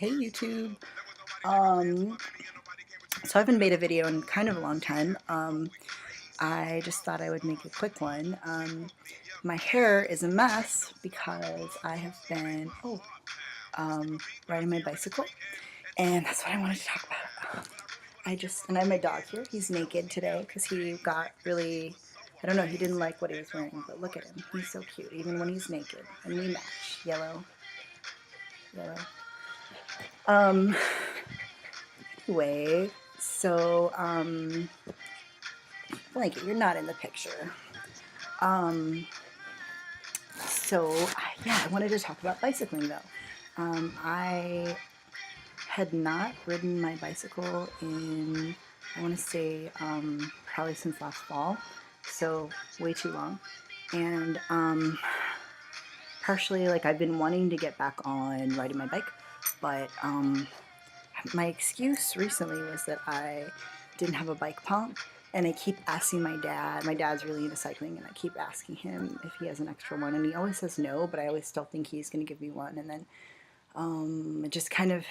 Hey YouTube. Um, so I haven't made a video in kind of a long time. I just thought I would make a quick one. My hair is a mess because I have been riding my bicycle, and that's what I wanted to talk about. And I have my dog here. He's naked today because he got really, I don't know, he didn't like what he was wearing, but look at him. He's so cute, even when he's naked, and we match. Yellow, yellow. Um, anyway, Blanket, you're not in the picture. Um, yeah, I wanted to talk about bicycling though. I had not ridden my bicycle in, I want to say, probably since last fall, so way too long. And partially, like, I've been wanting to get back on riding my bike, but my excuse recently was that I didn't have a bike pump, and I keep asking my dad. My dad's really into cycling, and I keep asking him if he has an extra one, and he always says no, but I always still think he's going to give me one. And then it just kind of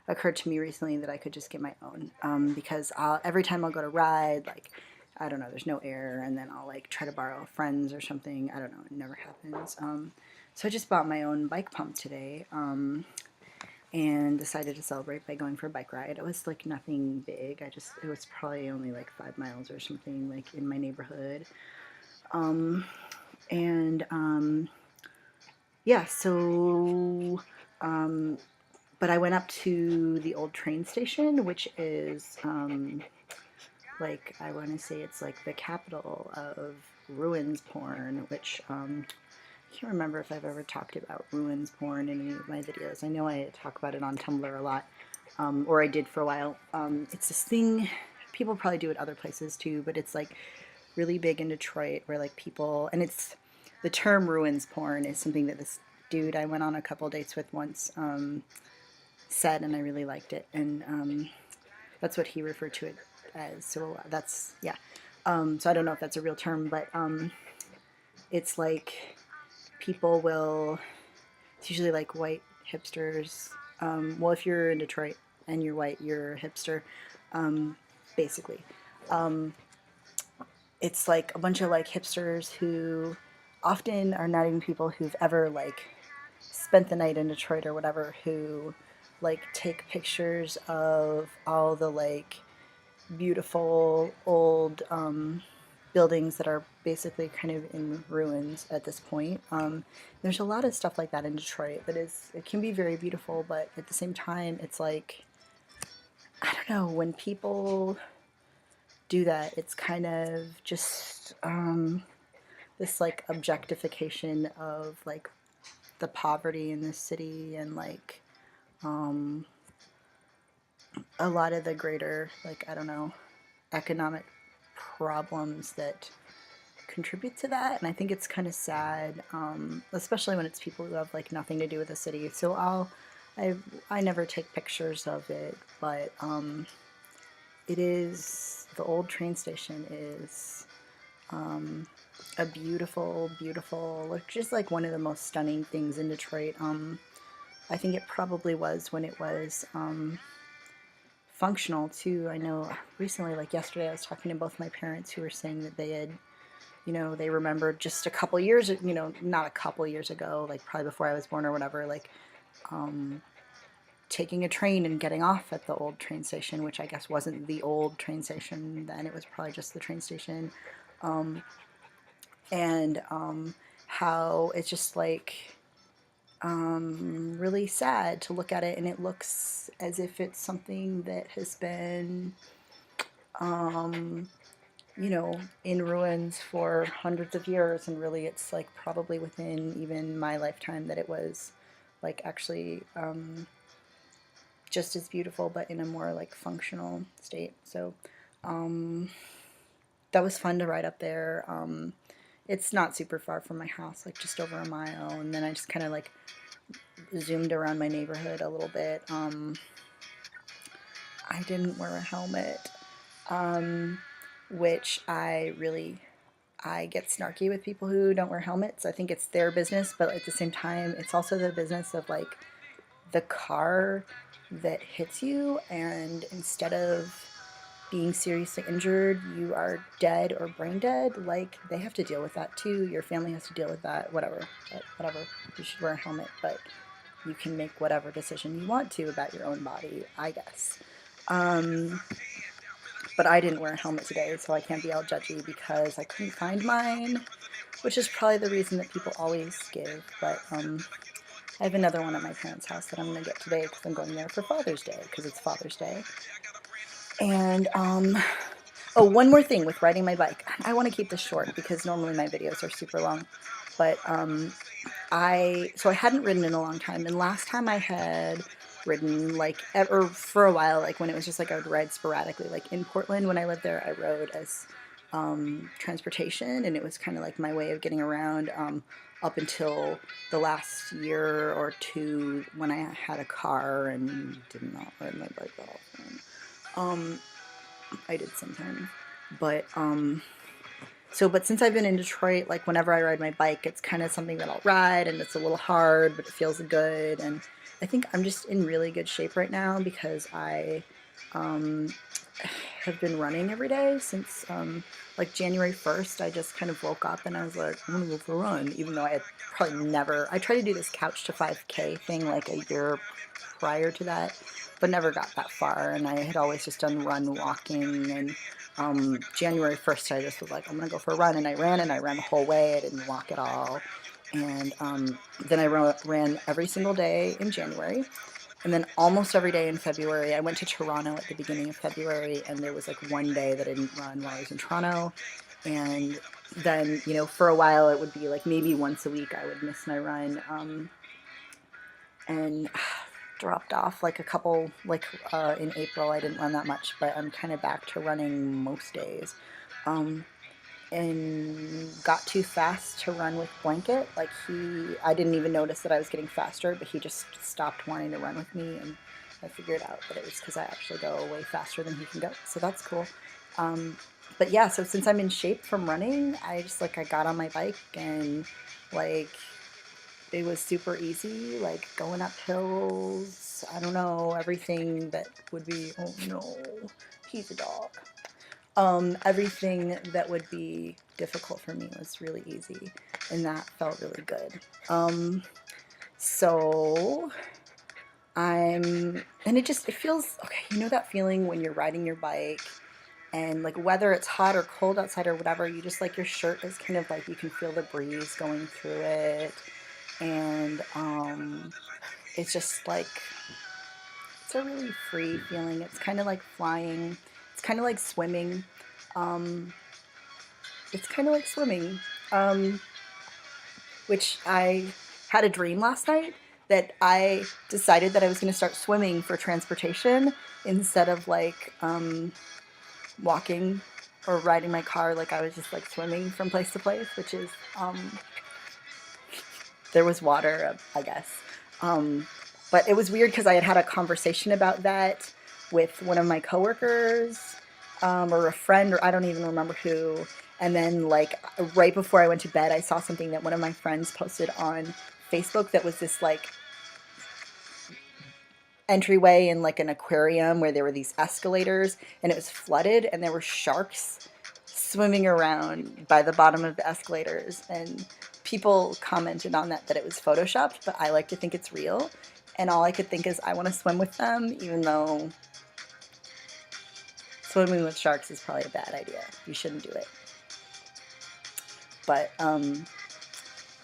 occurred to me recently that I could just get my own, because every time I'll go to ride, like, I don't know, there's no air, and then I'll like try to borrow a friend's or something. I don't know, it never happens. So I just bought my own bike pump today. And decided to celebrate by going for a bike ride. It was like nothing big. It was probably only like 5 miles or something, like in my neighborhood. Um, and yeah, but I went up to the old train station, which is like, I want to say it's like the capital of ruins porn, which I can't remember if I've ever talked about ruins porn in any of my videos. I know I talk about it on Tumblr a lot, or I did for a while. It's this thing, people probably do it other places too, but it's like really big in Detroit where like people, and it's, the term ruins porn is something that this dude I went on a couple dates with once said, and I really liked it. And that's what he referred to it as. So that's, yeah. So I don't know if that's a real term, but it's like people will, it's usually like white hipsters. Well, if you're in Detroit and you're white, you're a hipster, basically. Um, it's like a bunch of like hipsters who often are not even people who've ever like spent the night in Detroit or whatever, who like take pictures of all the like beautiful old buildings that are basically kind of in ruins at this point. There's a lot of stuff like that in Detroit that is, it can be very beautiful, but at the same time, it's like, I don't know, when people do that, it's kind of just this like objectification of like the poverty in the city, and like um, a lot of the greater, like, I don't know, economic problems that contribute to that. And I think it's kind of sad, especially when it's people who have like nothing to do with the city. So I never take pictures of it, but it is, the old train station is a beautiful, beautiful, like, just like one of the most stunning things in Detroit. I think it probably was when it was functional too. I know recently, like yesterday, I was talking to both my parents who were saying that they had, they remembered just a couple years, not a couple years ago, like probably before I was born or whatever, like taking a train and getting off at the old train station, which I guess wasn't the old train station then, it was probably just the train station. And how it's just like really sad to look at it, and it looks as if it's something that has been in ruins for hundreds of years, and really it's like probably within even my lifetime that it was like actually just as beautiful, but in a more like functional state. So that was fun to ride up there. It's not super far from my house, like just over a mile, and then I just kind of like zoomed around my neighborhood a little bit. I didn't wear a helmet, which I get snarky with people who don't wear helmets. I think it's their business, but at the same time, it's also the business of like the car that hits you, and instead of being seriously injured, you are dead or brain dead, like, they have to deal with that too. Your family has to deal with that, whatever. But whatever. You should wear a helmet, but you can make whatever decision you want to about your own body, I guess. But I didn't wear a helmet today, so I can't be all judgy because I couldn't find mine, which is probably the reason that people always give. But I have another one at my parents' house that I'm going to get today because I'm going there for Father's Day, because it's Father's Day. And, oh, one more thing with riding my bike. I want to keep this short because normally my videos are super long. But I hadn't ridden in a long time, and last time I had ridden, like, ever for a while, like when it was just like I would ride sporadically. Like in Portland when I lived there, I rode as transportation, and it was kind of like my way of getting around up until the last year or two when I had a car and did not ride my bike that often. I did sometimes, but but since I've been in Detroit, like whenever I ride my bike, it's kind of something that I'll ride, and it's a little hard, but it feels good. And I think I'm just in really good shape right now because I have been running every day since like January 1st. I just kind of woke up and I was like, I'm gonna go for a run, even though I had probably never. I tried to do this couch to 5K thing like a year prior to that, but never got that far. And I had always just done run walking. And January 1st, I just was like, I'm gonna go for a run, and I ran the whole way. I didn't walk at all. And then I ran every single day in January. And then almost every day in February. I went to Toronto at the beginning of February, and there was like one day that I didn't run while I was in Toronto. And then, you know, for a while it would be like maybe once a week I would miss my run. And dropped off like a couple, like in April I didn't run that much, but I'm kind of back to running most days. And got too fast to run with Blanket. Like I didn't even notice that I was getting faster, but he just stopped wanting to run with me, and I figured out that it was because I actually go way faster than he can go, so that's cool. But yeah, so since I'm in shape from running, I got on my bike, and like it was super easy, like going up hills, I don't know, everything that would be, oh no, he's a dog. Everything that would be difficult for me was really easy, and that felt really good. So and it feels, okay, you know that feeling when you're riding your bike, and like whether it's hot or cold outside or whatever, you just like your shirt is kind of like, you can feel the breeze going through it, and it's just like, it's a really free feeling. It's kind of like flying. It's kind of like swimming. It's kind of like swimming, which I had a dream last night that I decided that I was going to start swimming for transportation instead of like walking or riding my car. Like I was just like swimming from place to place, which is there was water, I guess. But it was weird because I had had a conversation about that with one of my coworkers, or a friend, or I don't even remember who. And then like right before I went to bed, I saw something that one of my friends posted on Facebook that was this like entryway in like an aquarium where there were these escalators, and it was flooded, and there were sharks swimming around by the bottom of the escalators. And people commented on that it was photoshopped, but I like to think it's real. And all I could think is, I want to swim with them, even though swimming with sharks is probably a bad idea. You shouldn't do it. But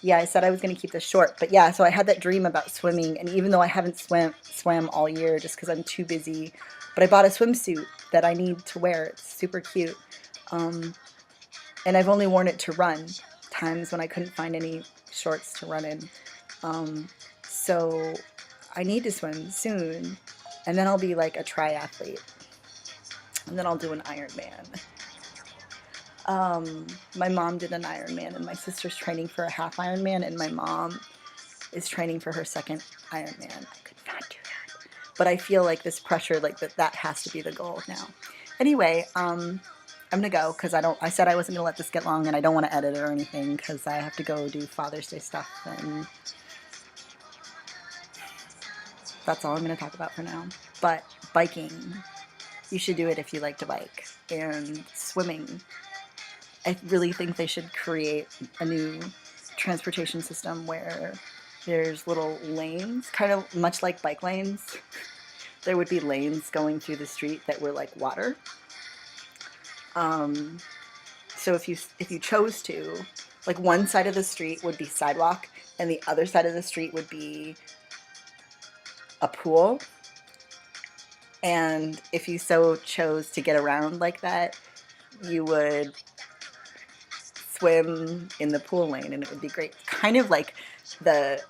yeah, I said I was going to keep this short. But yeah, so I had that dream about swimming, and even though I haven't swam all year just because I'm too busy, but I bought a swimsuit that I need to wear. It's super cute. And I've only worn it to run, times when I couldn't find any shorts to run in. So I need to swim soon, and then I'll be like a triathlete, and then I'll do an Ironman. My mom did an Ironman, and my sister's training for a half Ironman, and my mom is training for her second Ironman. I could not do that, but I feel like this pressure, like that has to be the goal now. Anyway, I'm gonna go because I said I wasn't gonna let this get long, and I don't want to edit it or anything because I have to go do Father's Day stuff. And that's all I'm going to talk about for now. But biking, you should do it if you like to bike. And swimming, I really think they should create a new transportation system where there's little lanes, kind of much like bike lanes. There would be lanes going through the street that were like water. So if you chose to, like one side of the street would be sidewalk and the other side of the street would be a pool. And if you so chose to get around like that, you would swim in the pool lane and it would be great. Kind of like the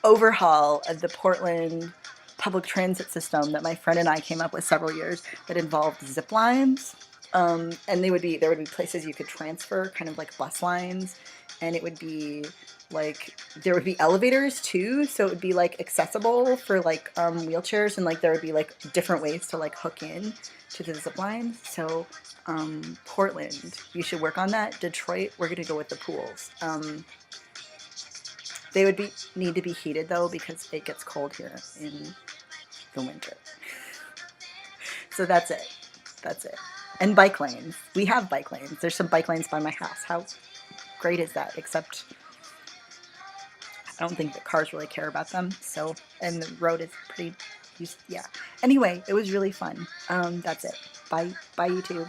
overhaul of the Portland public transit system that my friend and I came up with several years that involved zip lines. And there would be places you could transfer, kind of like bus lines, and it would be like there would be elevators too, so it would be like accessible for like wheelchairs, and like there would be like different ways to like hook in to the zip lines. So Portland, you should work on that. Detroit, we're gonna go with the pools. They would need to be heated though because it gets cold here in the winter. So that's it. That's it. And bike lanes. We have bike lanes. There's some bike lanes by my house. How great is that? Except I don't think the cars really care about them. So, and the road is pretty, yeah. Anyway, it was really fun. That's it. Bye, YouTube.